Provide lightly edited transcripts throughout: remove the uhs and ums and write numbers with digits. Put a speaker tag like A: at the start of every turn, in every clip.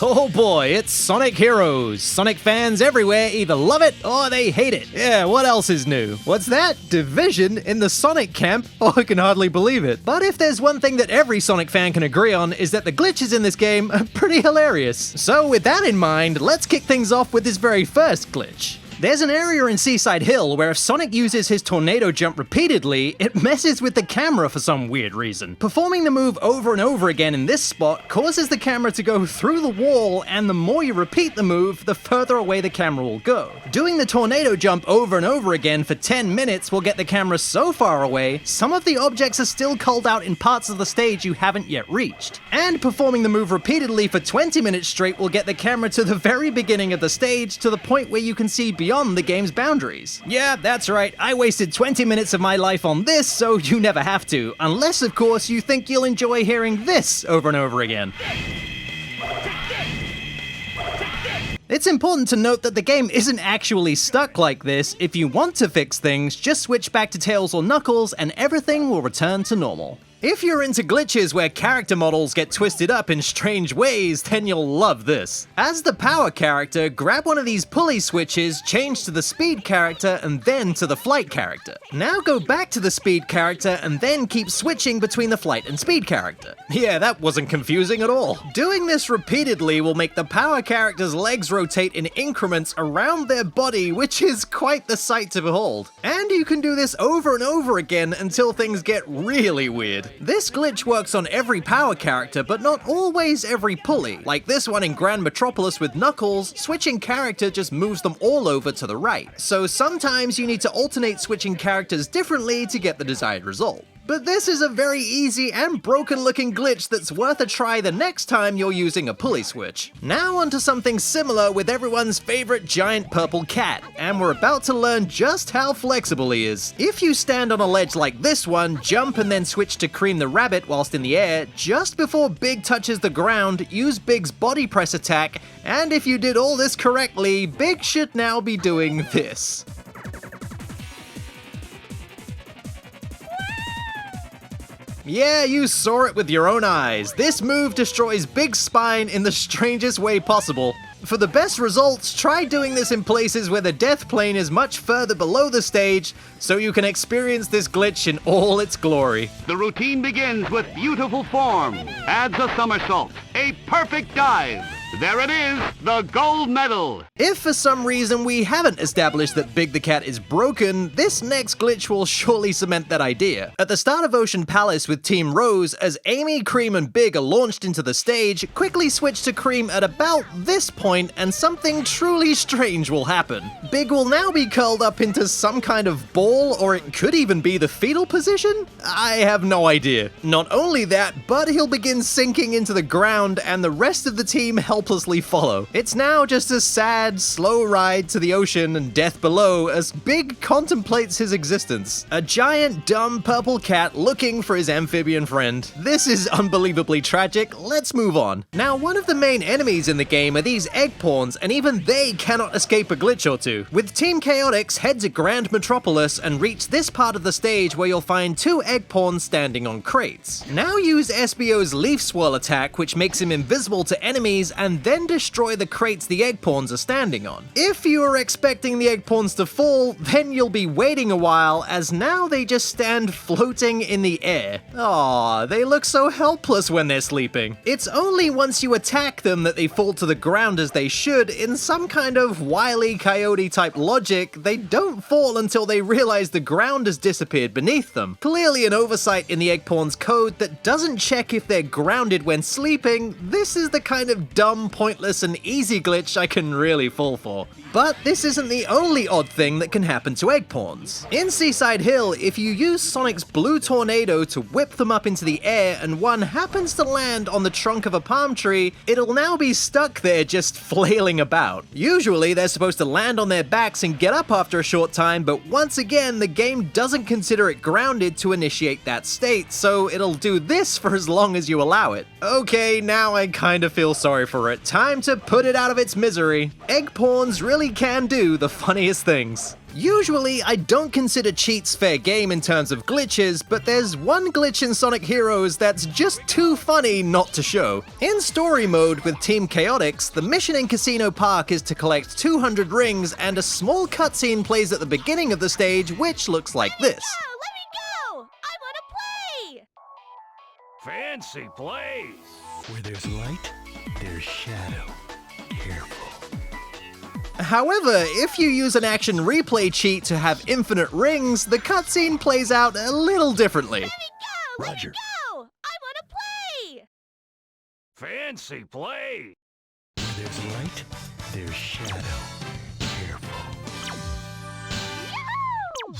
A: Oh boy, it's Sonic Heroes. Sonic fans everywhere either love it or they hate it. Yeah, what else is new? What's that? Division in the Sonic camp? Oh, I can hardly believe it. But if there's one thing that every Sonic fan can agree on, is that the glitches in this game are pretty hilarious. So with that in mind, let's kick things off with this very first glitch. There's an area in Seaside Hill where if Sonic uses his tornado jump repeatedly, it messes with the camera for some weird reason. Performing the move over and over again in this spot causes the camera to go through the wall, and the more you repeat the move, the further away the camera will go. Doing the tornado jump over and over again for 10 minutes will get the camera so far away, some of the objects are still culled out in parts of the stage you haven't yet reached. And performing the move repeatedly for 20 minutes straight will get the camera to the very beginning of the stage, to the point where you can see beyond the game's boundaries. Yeah, that's right, I wasted 20 minutes of my life on this, so you never have to. Unless, of course, you think you'll enjoy hearing this over and over again. It's important to note that the game isn't actually stuck like this. If you want to fix things, just switch back to Tails or Knuckles and everything will return to normal. If you're into glitches where character models get twisted up in strange ways, then you'll love this. As the power character, grab one of these pulley switches, change to the speed character, and then to the flight character. Now go back to the speed character, and then keep switching between the flight and speed character. Yeah, that wasn't confusing at all. Doing this repeatedly will make the power character's legs rotate in increments around their body, which is quite the sight to behold. And you can do this over and over again until things get really weird. This glitch works on every power character, but not always every pulley. Like this one in Grand Metropolis with Knuckles, switching character just moves them all over to the right. So sometimes you need to alternate switching characters differently to get the desired result. But this is a very easy and broken-looking glitch that's worth a try the next time you're using a pulley switch. Now onto something similar with everyone's favorite giant purple cat, and we're about to learn just how flexible he is. If you stand on a ledge like this one, jump and then switch to Cream the Rabbit whilst in the air, just before Big touches the ground, use Big's body press attack, and if you did all this correctly, Big should now be doing this. Yeah, you saw it with your own eyes. This move destroys Big's spine in the strangest way possible. For the best results, try doing this in places where the death plane is much further below the stage, so you can experience this glitch in all its glory.
B: The routine begins with beautiful form, adds a somersault, a perfect dive. There it is, the gold medal!
A: If for some reason we haven't established that Big the Cat is broken, this next glitch will surely cement that idea. At the start of Ocean Palace with Team Rose, as Amy, Cream, and Big are launched into the stage, quickly switch to Cream at about this point and something truly strange will happen. Big will now be curled up into some kind of ball, or it could even be the fetal position? I have no idea. Not only that, but he'll begin sinking into the ground and the rest of the team helplessly follow. It's now just a sad, slow ride to the ocean and death below as Big contemplates his existence. A giant, dumb purple cat looking for his amphibian friend. This is unbelievably tragic. Let's move on. Now, one of the main enemies in the game are these egg pawns, and even they cannot escape a glitch or two. With Team Chaotix, head to Grand Metropolis and reach this part of the stage where you'll find two egg pawns standing on crates. Now use SBO's Leaf Swirl attack, which makes him invisible to enemies, and then destroy the crates the egg pawns are standing on. If you are expecting the egg pawns to fall, then you'll be waiting a while, as now they just stand floating in the air. Aww, they look so helpless when they're sleeping. It's only once you attack them that they fall to the ground as they should. In some kind of Wile E. Coyote type logic, they don't fall until they realize the ground has disappeared beneath them. Clearly an oversight in the egg pawn's code that doesn't check if they're grounded when sleeping. This is the kind of dumb, pointless, and easy glitch I can really fall for. But this isn't the only odd thing that can happen to egg pawns. In Seaside Hill, if you use Sonic's blue tornado to whip them up into the air and one happens to land on the trunk of a palm tree, it'll now be stuck there just flailing about. Usually they're supposed to land on their backs and get up after a short time, but once again the game doesn't consider it grounded to initiate that state, so it'll do this for as long as you allow it. Okay, now I kinda feel sorry for it. Time to put it out of its misery. Egg pawns really can do the funniest things. Usually, I don't consider cheats fair game in terms of glitches, but there's one glitch in Sonic Heroes that's just too funny not to show. In story mode with Team Chaotix, the mission in Casino Park is to collect 200 rings, and a small cutscene plays at the beginning of the stage, which looks like this.
C: Let me go! I wanna play!
D: Fancy place!
E: Where there's light, there's shadow. Careful.
A: However, if you use an action replay cheat to have infinite rings, the cutscene plays out a little differently.
C: Let me go! I wanna play!
D: Fancy play!
E: Where there's light, there's shadow. Careful.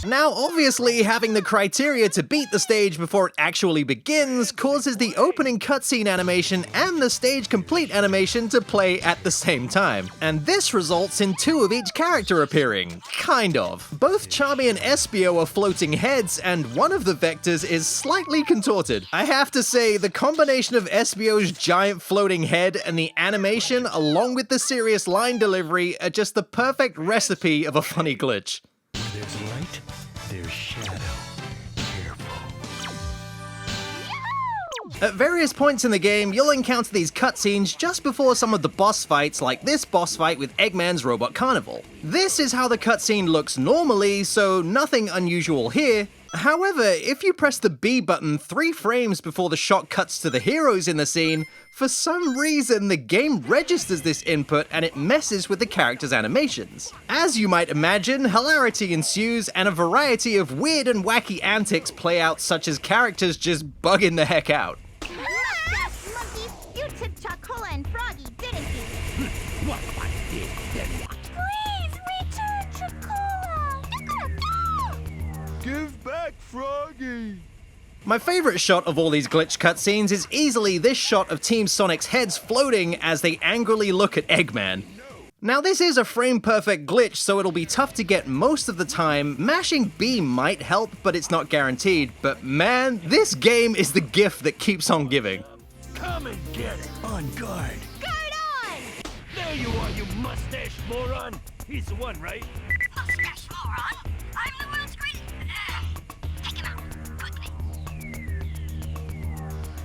A: Now, obviously, having the criteria to beat the stage before it actually begins causes the opening cutscene animation and the stage complete animation to play at the same time. And this results in two of each character appearing. Kind of. Both Charmy and Espio are floating heads, and one of the vectors is slightly contorted. I have to say, the combination of Espio's giant floating head and the animation, along with the serious line delivery, are just the perfect recipe of a funny glitch.
E: Where there's light, there's shadow. Careful.
A: At various points in the game, you'll encounter these cutscenes just before some of the boss fights, like this boss fight with Eggman's Robot Carnival. This is how the cutscene looks normally, so nothing unusual here. However, if you press the B button 3 frames before the shot cuts to the heroes in the scene, for some reason the game registers this input and it messes with the characters' animations. As you might imagine, hilarity ensues and a variety of weird and wacky antics play out, such as characters just bugging the heck out.
C: Monkeys, you tipped Chocola and Froggy, didn't you?
D: What I did, then what?
C: Please return Chocola!
E: Give back Froggy!
A: My favorite shot of all these glitch cutscenes is easily this shot of Team Sonic's heads floating as they angrily look at Eggman. Now, this is a frame-perfect glitch, so it'll be tough to get most of the time. Mashing B might help, but it's not guaranteed. But man, this game is the gift that keeps on giving.
D: Come and get it!
E: On guard!
C: Guard on!
D: There you are, you mustache moron! He's the one, right?
C: Mustache moron? I'm the world's greatest... Take him out, quickly.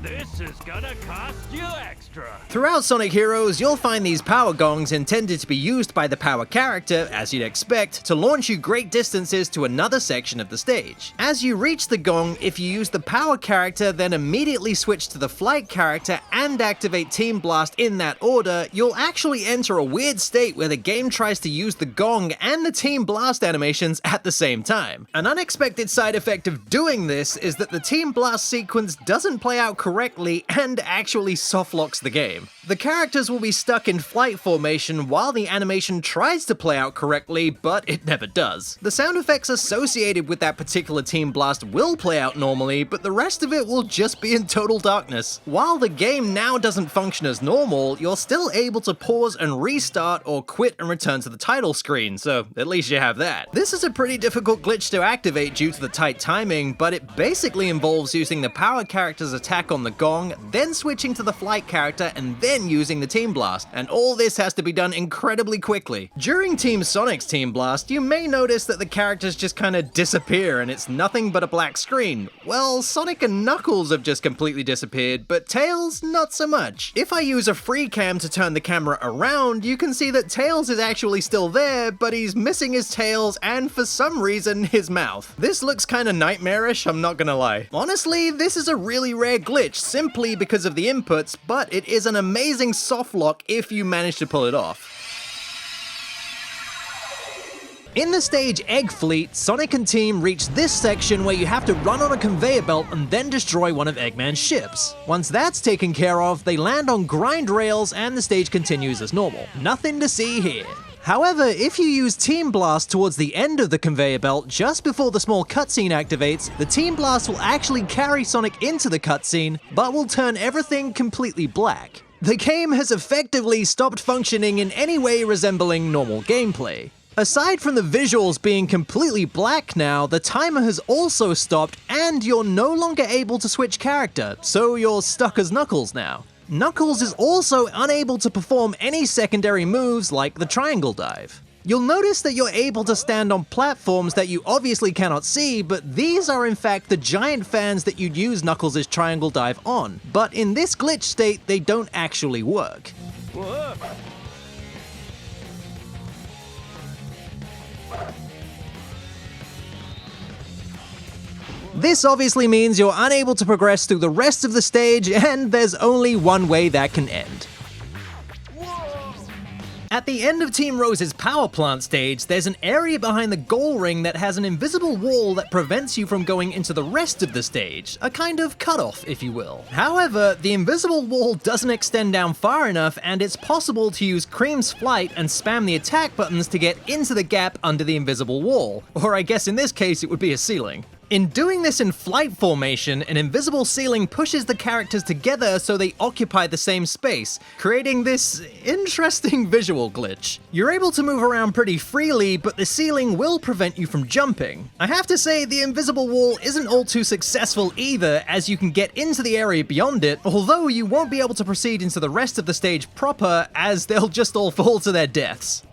D: This is gonna cost you extra!
A: Throughout Sonic Heroes, you'll find these power gongs intended to be used by the power character, as you'd expect, to launch you great distances to another section of the stage. As you reach the gong, if you use the power character, then immediately switch to the flight character and activate Team Blast in that order, you'll actually enter a weird state where the game tries to use the gong and the Team Blast animations at the same time. An unexpected side effect of doing this is that the Team Blast sequence doesn't play out correctly and actually softlocks the game. The characters will be stuck in flight formation while the animation tries to play out correctly, but it never does. The sound effects associated with that particular Team Blast will play out normally, but the rest of it will just be in total darkness. While the game now doesn't function as normal, you're still able to pause and restart or quit and return to the title screen, so at least you have that. This is a pretty difficult glitch to activate due to the tight timing, but it basically involves using the power character's attack on the gong, then switching to the flight character, and then using the Team Blast, and all this has to be done incredibly quickly. During Team Sonic's Team Blast, you may notice that the characters just kinda disappear and it's nothing but a black screen. Well, Sonic and Knuckles have just completely disappeared, but Tails, not so much. If I use a free cam to turn the camera around, you can see that Tails is actually still there, but he's missing his tails and for some reason his mouth. This looks kinda nightmarish, I'm not gonna lie. Honestly, this is a really rare glitch, simply because of the inputs, but it is an amazing softlock if you manage to pull it off. In the stage Egg Fleet, Sonic and team reach this section where you have to run on a conveyor belt and then destroy one of Eggman's ships. Once that's taken care of, they land on grind rails and the stage continues as normal. Nothing to see here. However, if you use Team Blast towards the end of the conveyor belt, just before the small cutscene activates, the Team Blast will actually carry Sonic into the cutscene, but will turn everything completely black. The game has effectively stopped functioning in any way resembling normal gameplay. Aside from the visuals being completely black now, the timer has also stopped and you're no longer able to switch character, so you're stuck as Knuckles now. Knuckles is also unable to perform any secondary moves like the triangle dive. You'll notice that you're able to stand on platforms that you obviously cannot see, but these are in fact the giant fans that you'd use Knuckles' triangle dive on. But in this glitch state, they don't actually work.
D: Whoa.
A: This obviously means you're unable to progress through the rest of the stage, and there's only one way that can end. At the end of Team Rose's power plant stage, there's an area behind the goal ring that has an invisible wall that prevents you from going into the rest of the stage, a kind of cutoff, if you will. However, the invisible wall doesn't extend down far enough, and it's possible to use Cream's flight and spam the attack buttons to get into the gap under the invisible wall, or I guess in this case it would be a ceiling. In doing this in flight formation, an invisible ceiling pushes the characters together so they occupy the same space, creating this interesting visual glitch. You're able to move around pretty freely, but the ceiling will prevent you from jumping. I have to say, the invisible wall isn't all too successful either, as you can get into the area beyond it, although you won't be able to proceed into the rest of the stage proper, as they'll just all fall to their deaths.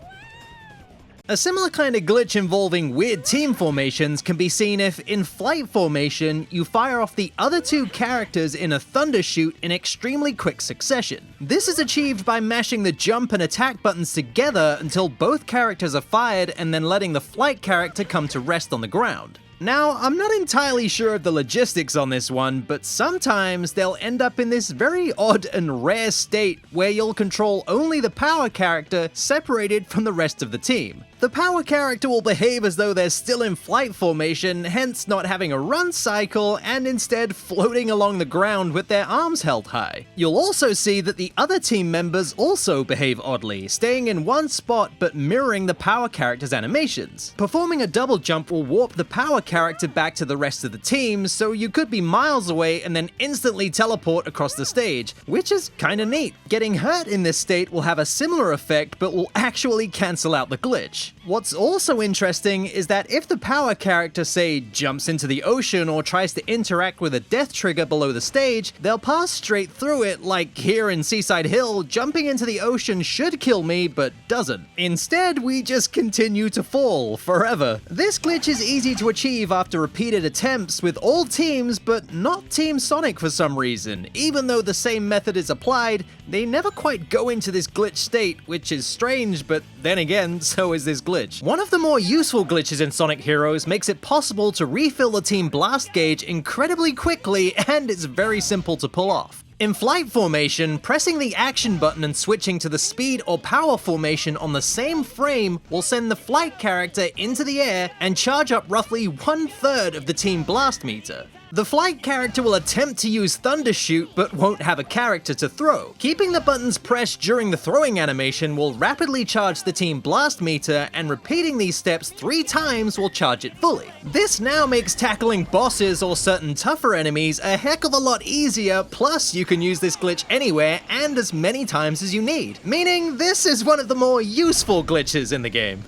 A: A similar kind of glitch involving weird team formations can be seen if, in flight formation, you fire off the other two characters in a thunder shoot in extremely quick succession. This is achieved by mashing the jump and attack buttons together until both characters are fired and then letting the flight character come to rest on the ground. Now, I'm not entirely sure of the logistics on this one, but sometimes they'll end up in this very odd and rare state where you'll control only the power character separated from the rest of the team. The power character will behave as though they're still in flight formation, hence not having a run cycle, and instead floating along the ground with their arms held high. You'll also see that the other team members also behave oddly, staying in one spot but mirroring the power character's animations. Performing a double jump will warp the power character back to the rest of the team, so you could be miles away and then instantly teleport across the stage, which is kinda neat. Getting hurt in this state will have a similar effect, but will actually cancel out the glitch. What's also interesting is that if the power character, say, jumps into the ocean or tries to interact with a death trigger below the stage, they'll pass straight through it, like here in Seaside Hill, jumping into the ocean should kill me, but doesn't. Instead, we just continue to fall, forever. This glitch is easy to achieve after repeated attempts with all teams, but not Team Sonic for some reason. Even though the same method is applied, they never quite go into this glitch state, which is strange, but then again, so is this glitch. One of the more useful glitches in Sonic Heroes makes it possible to refill the Team Blast gauge incredibly quickly, and it's very simple to pull off. In flight formation, pressing the action button and switching to the speed or power formation on the same frame will send the flight character into the air and charge up roughly 1/3 of the Team Blast meter. The flight character will attempt to use Thunder Shoot, but won't have a character to throw. Keeping the buttons pressed during the throwing animation will rapidly charge the Team Blast meter, and repeating these steps 3 times will charge it fully. This now makes tackling bosses or certain tougher enemies a heck of a lot easier, plus you can use this glitch anywhere and as many times as you need. Meaning, this is one of the more useful glitches in the game.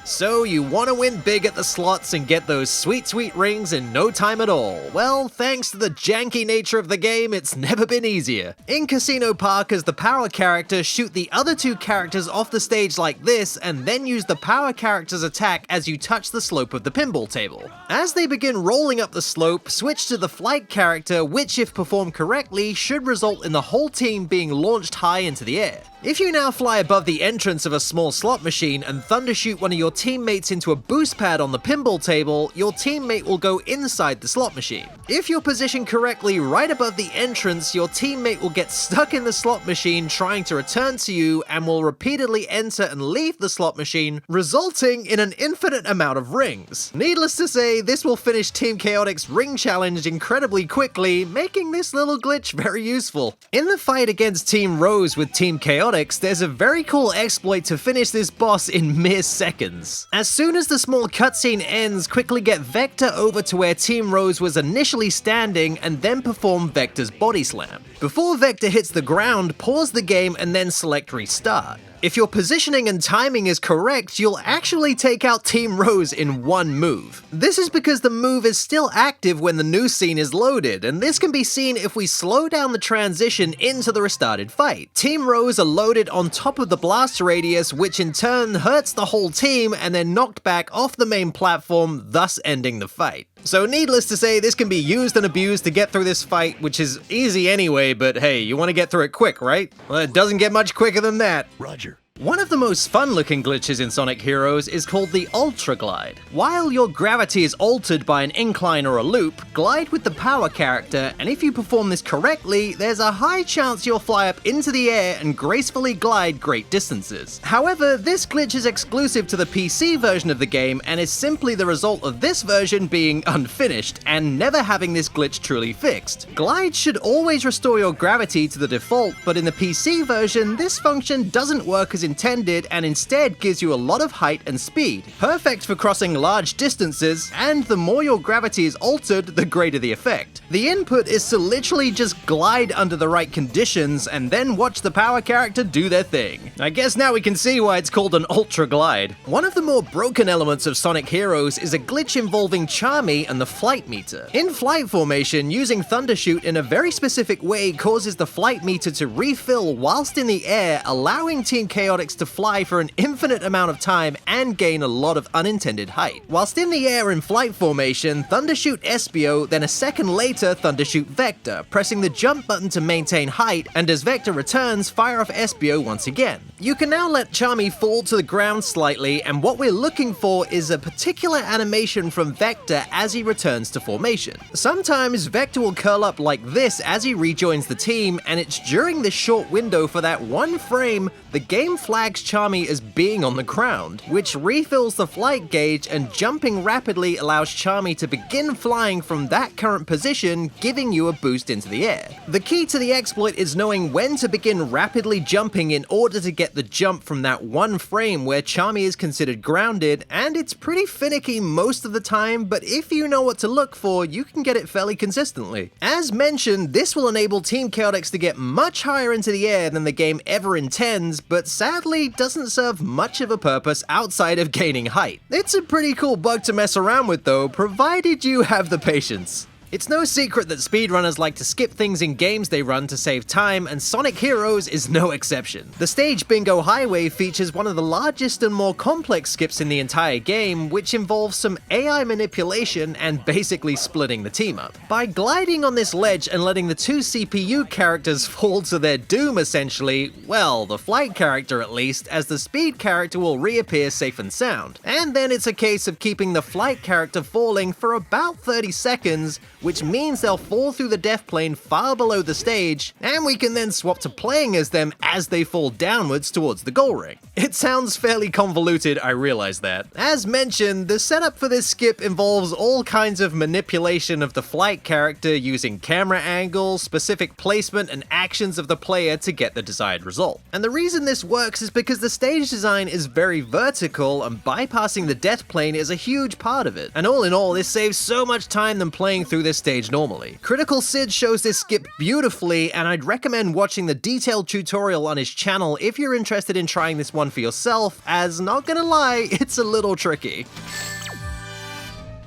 A: So you want to win big at the slots and get those sweet, sweet rings in no time at all. Well, thanks to the janky nature of the game, it's never been easier. In Casino Park, as the power character, shoot the other two characters off the stage like this, and then use the power character's attack as you touch the slope of the pinball table. As they begin rolling up the slope, switch to the flight character, which if performed correctly, should result in the whole team being launched high into the air. If you now fly above the entrance of a small slot machine and thunder shoot one of your teammates into a boost pad on the pinball table, your teammate will go inside the slot machine. If you're positioned correctly right above the entrance, your teammate will get stuck in the slot machine trying to return to you and will repeatedly enter and leave the slot machine, resulting in an infinite amount of rings. Needless to say, this will finish Team Chaotic's ring challenge incredibly quickly, making this little glitch very useful. In the fight against Team Rose with Team Chaotic, there's a very cool exploit to finish this boss in mere seconds. As soon as the small cutscene ends, quickly get Vector over to where Team Rose was initially standing and then perform Vector's body slam. Before Vector hits the ground, pause the game and then select restart. If your positioning and timing is correct, you'll actually take out Team Rose in one move. This is because the move is still active when the new scene is loaded, and this can be seen if we slow down the transition into the restarted fight. Team Rose are loaded on top of the blast radius, which in turn hurts the whole team and then knocked back off the main platform, thus ending the fight. So needless to say, this can be used and abused to get through this fight, which is easy anyway, but hey, you want to get through it quick, right? Well, it doesn't get much quicker than that.
E: Roger.
A: One of the most fun-looking glitches in Sonic Heroes is called the Ultra Glide. While your gravity is altered by an incline or a loop, glide with the power character, and if you perform this correctly, there's a high chance you'll fly up into the air and gracefully glide great distances. However, this glitch is exclusive to the PC version of the game and is simply the result of this version being unfinished and never having this glitch truly fixed. Glide should always restore your gravity to the default, but in the PC version, this function doesn't work as intended and instead gives you a lot of height and speed, perfect for crossing large distances, and the more your gravity is altered, the greater the effect. The input is to literally just glide under the right conditions and then watch the power character do their thing. I guess now we can see why it's called an Ultra Glide. One of the more broken elements of Sonic Heroes is a glitch involving Charmy and the flight meter. In flight formation, using Thundershoot in a very specific way causes the flight meter to refill whilst in the air, allowing Team Chaotix to fly for an infinite amount of time and gain a lot of unintended height. Whilst in the air in flight formation, Thundershoot Espio, then a second later Thundershoot Vector, pressing the jump button to maintain height, and as Vector returns, fire off Espio once again. You can now let Charmy fall to the ground slightly, and what we're looking for is a particular animation from Vector as he returns to formation. Sometimes Vector will curl up like this as he rejoins the team, and it's during this short window for that one frame the game flags Charmy as being on the ground, which refills the flight gauge, and jumping rapidly allows Charmy to begin flying from that current position, giving you a boost into the air. The key to the exploit is knowing when to begin rapidly jumping in order to get the jump from that one frame where Charmy is considered grounded, and it's pretty finicky most of the time, but if you know what to look for, you can get it fairly consistently. As mentioned, this will enable Team Chaotix to get much higher into the air than the game ever intends, but sadly doesn't serve much of a purpose outside of gaining height. It's a pretty cool bug to mess around with though, provided you have the patience. It's no secret that speedrunners like to skip things in games they run to save time, and Sonic Heroes is no exception. The stage Bingo Highway features one of the largest and more complex skips in the entire game, which involves some AI manipulation and basically splitting the team up. By gliding on this ledge and letting the two CPU characters fall to their doom essentially, well, the flight character at least, as the speed character will reappear safe and sound. And then it's a case of keeping the flight character falling for about 30 seconds, which means they'll fall through the death plane far below the stage, and we can then swap to playing as them as they fall downwards towards the goal ring. It sounds fairly convoluted, I realize that. As mentioned, the setup for this skip involves all kinds of manipulation of the flight character using camera angles, specific placement, and actions of the player to get the desired result. And the reason this works is because the stage design is very vertical, and bypassing the death plane is a huge part of it. And all in all, this saves so much time than playing through this stage normally. Critical Sid shows this skip beautifully, and I'd recommend watching the detailed tutorial on his channel if you're interested in trying this one for yourself, as not gonna lie, it's a little tricky.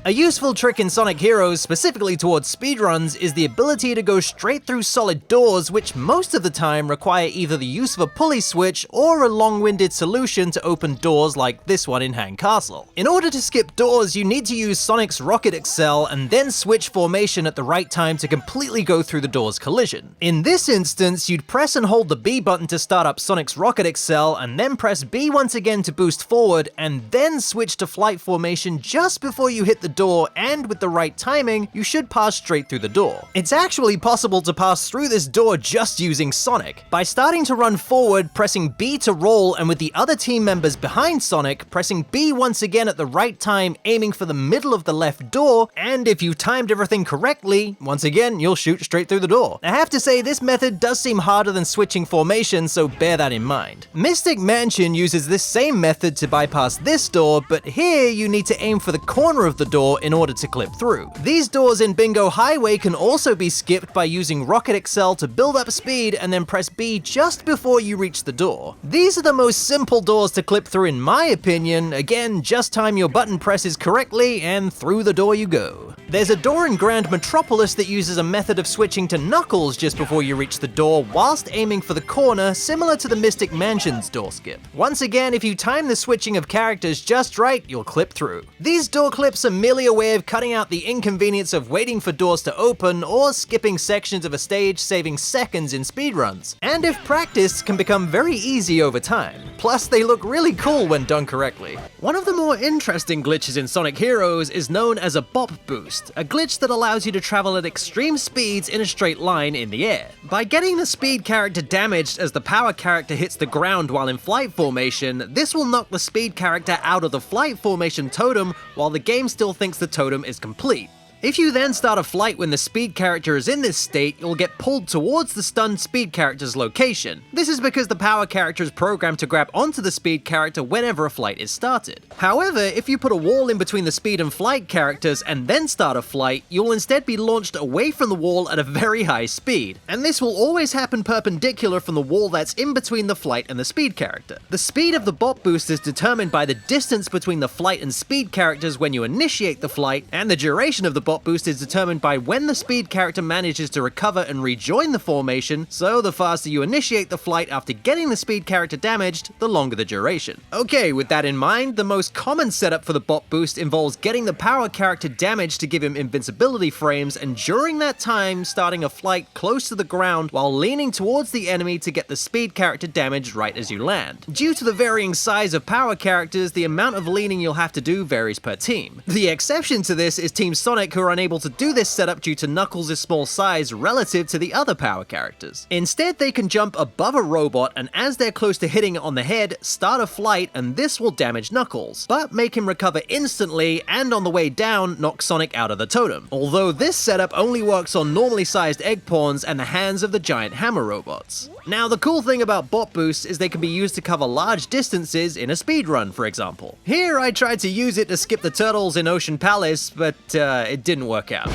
A: A useful trick in Sonic Heroes, specifically towards speedruns, is the ability to go straight through solid doors, which most of the time require either the use of a pulley switch or a long-winded solution to open doors like this one in Hang Castle. In order to skip doors, you need to use Sonic's Rocket Excel and then switch formation at the right time to completely go through the door's collision. In this instance, you'd press and hold the B button to start up Sonic's Rocket Excel, and then press B once again to boost forward, and then switch to flight formation just before you hit the door, and with the right timing, you should pass straight through the door. It's actually possible to pass through this door just using Sonic. By starting to run forward, pressing B to roll, and with the other team members behind Sonic, pressing B once again at the right time, aiming for the middle of the left door, and if you've timed everything correctly, once again, you'll shoot straight through the door. I have to say, this method does seem harder than switching formation, so bear that in mind. Mystic Mansion uses this same method to bypass this door, but here you need to aim for the corner of the door door in order to clip through. These doors in Bingo Highway can also be skipped by using Rocket Excel to build up speed and then press B just before you reach the door. These are the most simple doors to clip through in my opinion. Again, just time your button presses correctly and through the door you go. There's a door in Grand Metropolis that uses a method of switching to Knuckles just before you reach the door whilst aiming for the corner, similar to the Mystic Mansion's door skip. Once again, if you time the switching of characters just right, you'll clip through. These door clips are merely a way of cutting out the inconvenience of waiting for doors to open or skipping sections of a stage, saving seconds in speedruns. And if practiced, can become very easy over time. Plus, they look really cool when done correctly. One of the more interesting glitches in Sonic Heroes is known as a Bop Boost, a glitch that allows you to travel at extreme speeds in a straight line in the air. By getting the speed character damaged as the power character hits the ground while in flight formation, this will knock the speed character out of the flight formation totem while the game still thinks the totem is complete. If you then start a flight when the speed character is in this state, you'll get pulled towards the stunned speed character's location. This is because the power character is programmed to grab onto the speed character whenever a flight is started. However, if you put a wall in between the speed and flight characters and then start a flight, you'll instead be launched away from the wall at a very high speed. And this will always happen perpendicular from the wall that's in between the flight and the speed character. The speed of the Bop Boost is determined by the distance between the flight and speed characters when you initiate the flight, and the duration of the Bop Boost is determined by when the speed character manages to recover and rejoin the formation, so the faster you initiate the flight after getting the speed character damaged, the longer the duration. Okay, with that in mind, the most common setup for the Bop Boost involves getting the power character damaged to give him invincibility frames, and during that time, starting a flight close to the ground while leaning towards the enemy to get the speed character damaged right as you land. Due to the varying size of power characters, the amount of leaning you'll have to do varies per team. The exception to this is Team Sonic, who are unable to do this setup due to Knuckles' small size relative to the other power characters. Instead, they can jump above a robot, and as they're close to hitting it on the head, start a flight, and this will damage Knuckles, but make him recover instantly, and on the way down, knock Sonic out of the totem. Although this setup only works on normally sized egg pawns and the hands of the giant hammer robots. Now, the cool thing about Bop Boosts is they can be used to cover large distances in a speedrun, for example. Here, I tried to use it to skip the turtles in Ocean Palace, but it didn't work out.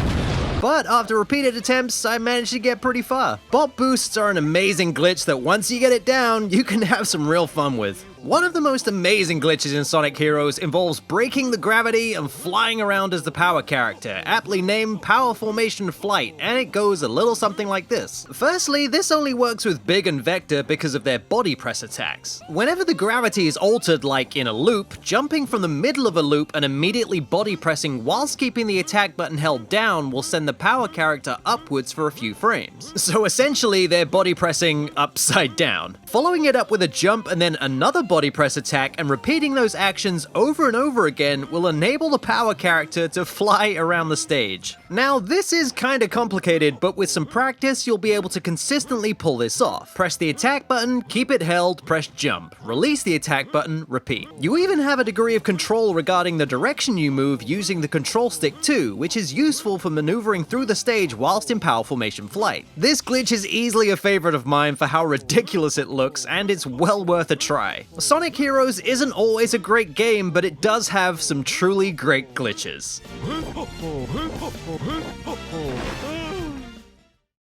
A: But after repeated attempts, I managed to get pretty far. Bop Boosts are an amazing glitch that once you get it down, you can have some real fun with. One of the most amazing glitches in Sonic Heroes involves breaking the gravity and flying around as the power character, aptly named Power Formation Flight, and it goes a little something like this. Firstly, this only works with Big and Vector because of their body press attacks. Whenever the gravity is altered, like in a loop, jumping from the middle of a loop and immediately body pressing whilst keeping the attack button held down will send the power character upwards for a few frames. So essentially, they're body pressing upside down. Following it up with a jump and then another body press attack and repeating those actions over and over again will enable the power character to fly around the stage. Now, this is kinda complicated, but with some practice, you'll be able to consistently pull this off. Press the attack button, keep it held, press jump. Release the attack button, repeat. You even have a degree of control regarding the direction you move using the control stick too, which is useful for maneuvering through the stage whilst in power formation flight. This glitch is easily a favorite of mine for how ridiculous it looks, and it's well worth a try. Sonic Heroes isn't always a great game, but it does have some truly great glitches.